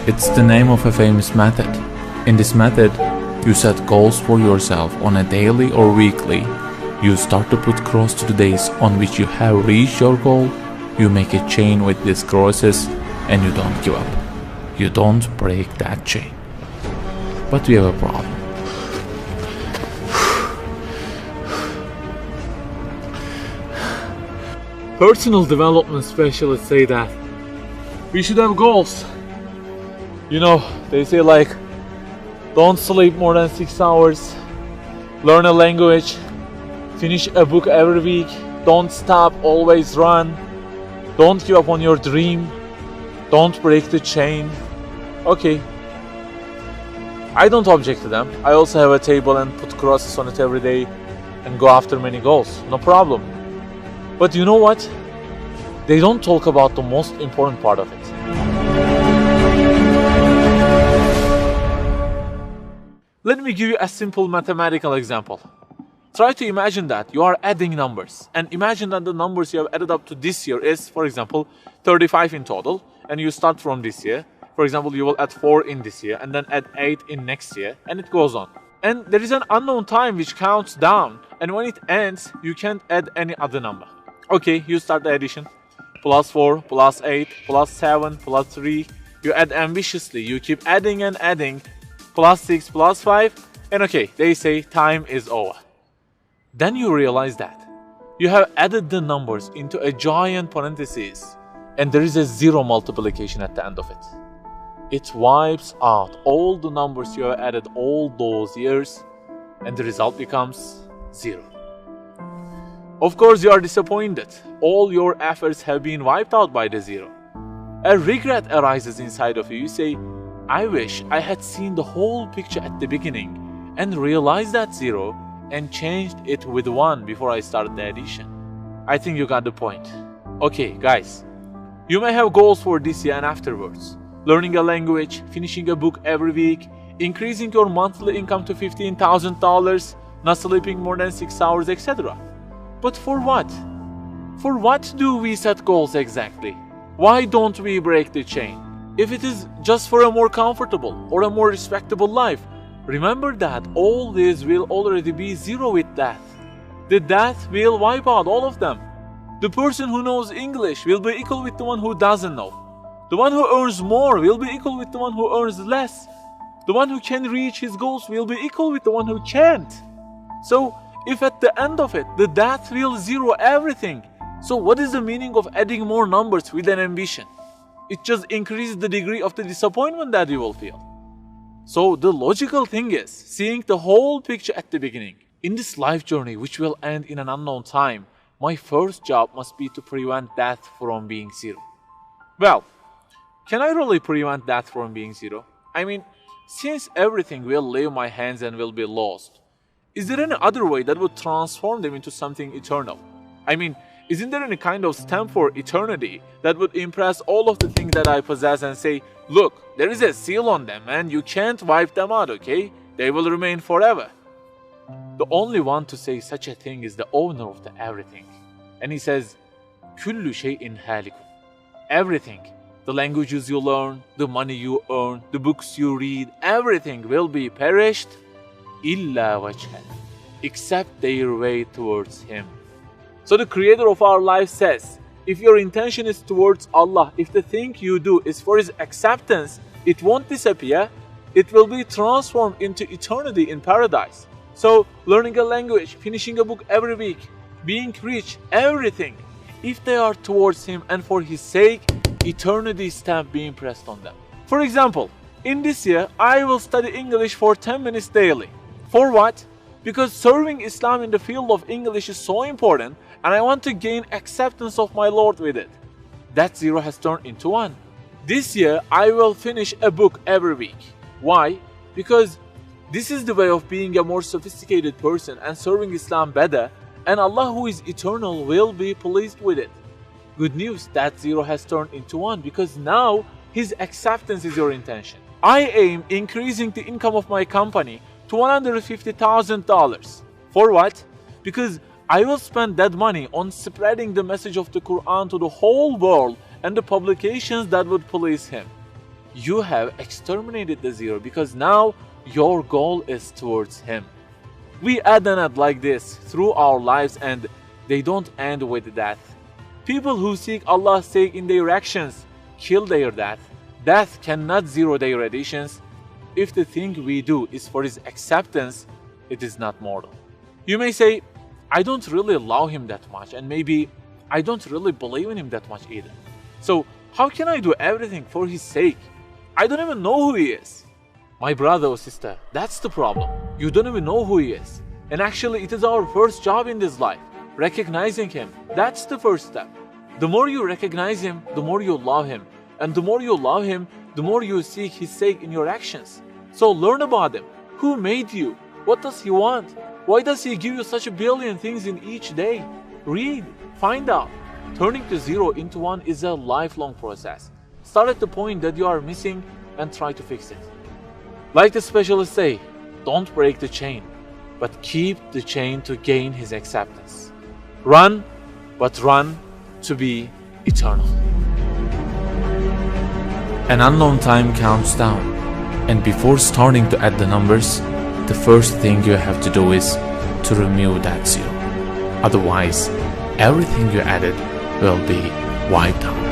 It's the name of a famous method. In this method, you set goals for yourself on a daily or weekly. You start to put cross to the days on which you have reached your goal. You make a chain with these crosses and you don't give up. You don't break that chain. But we have a problem. Personal development specialists say that we should have goals. You know, they say like, don't sleep more than 6 hours, learn a language, finish a book every week, don't stop, always run, don't give up on your dream, don't break the chain. Okay, I don't object to them. I also have a table and put crosses on it every day and go after many goals, no problem. But you know what? They don't talk about the most important part of it. Let me give you a simple mathematical example. Try to imagine that you are adding numbers, and imagine that the numbers you have added up to this year is, for example, 35 in total, and you start from this year. For example, you will add 4 in this year, and then add 8 in next year, and it goes on. And there is an unknown time which counts down, and when it ends, you can't add any other number. Okay, you start the addition. Plus 4, plus 8, plus 7, plus 3. You add ambitiously, you keep adding and adding. Plus 6, plus 5, and okay, they say time is over. Then you realize that you have added the numbers into a giant parenthesis, and there is a zero multiplication at the end of it. It wipes out all the numbers you have added all those years, and the result becomes 0. Of course, you are disappointed. All your efforts have been wiped out by the 0. A regret arises inside of you. You say, I wish I had seen the whole picture at the beginning and realized that 0 and changed it with 1 before I started the addition. I think you got the point. Okay, guys, you may have goals for this year and afterwards. Learning a language, finishing a book every week, increasing your monthly income to $15,000, not sleeping more than 6 hours, etc. But for what? For what do we set goals exactly? Why don't we break the chain? If it is just for a more comfortable or a more respectable life, remember that all this will already be 0 with death. The death will wipe out all of them. The person who knows English will be equal with the one who doesn't know. The one who earns more will be equal with the one who earns less. The one who can reach his goals will be equal with the one who can't. So, if at the end of it, the death will 0 everything, so what is the meaning of adding more numbers with an ambition? It just increases the degree of the disappointment that you will feel. So the logical thing is seeing the whole picture at the beginning. In this life journey, which will end in an unknown time, my first job must be to prevent death from being 0. Well, can I really prevent death from being 0? I mean, since everything will leave my hands and will be lost, is there any other way that would transform them into something eternal? I mean, isn't there any kind of stamp for eternity that would impress all of the things that I possess and say, look, there is a seal on them and you can't wipe them out, okay? They will remain forever. The only one to say such a thing is the owner of the everything. And he says, كُلُّ شَيْءٍ هَالِكٌ. Everything, the languages you learn, the money you earn, the books you read, everything will be perished, إِلَّا وَجْهًا, except their way towards Him. So the creator of our life says, if your intention is towards Allah, if the thing you do is for His acceptance, it won't disappear, it will be transformed into eternity in paradise. So learning a language, finishing a book every week, being rich, everything, if they are towards Him and for His sake, eternity stamp being pressed on them. For example, in this year, I will study English for 10 minutes daily. For what? Because serving Islam in the field of English is so important and I want to gain acceptance of my Lord with it. That 0 has turned into 1. This year, I will finish a book every week. Why? Because this is the way of being a more sophisticated person and serving Islam better, and Allah who is eternal will be pleased with it. Good news, that 0 has turned into 1 because now His acceptance is your intention. I aim increasing the income of my company to $150,000. For what? Because I will spend that money on spreading the message of the Quran to the whole world and the publications that would please Him. you have exterminated the zero, because now your goal is towards him. We add and add like this through our lives, and they don't end with death. People who seek Allah's sake in their actions kill their death. Death cannot zero their additions. If the thing we do is for his acceptance, it is not mortal. You may say, I don't really love him that much, and maybe I don't really believe in him that much either. So how can I do everything for his sake? I don't even know who he is. My brother or sister, that's the problem. You don't even know who he is. And actually, it is our first job in this life, recognizing him. That's the first step. The more you recognize him, the more you love him. And the more you love him, the more you seek his sake in your actions. So learn about him. Who made you? What does he want? Why does he give you such a billion things in each day? Read, find out. Turning the zero into one is a lifelong process. Start at the point that you are missing and try to fix it. Like the specialists say, don't break the chain, but keep the chain to gain his acceptance. Run, but run to be eternal. An unknown time counts down, and before starting to add the numbers, the first thing you have to do is to remove that zero. Otherwise, everything you added will be wiped out.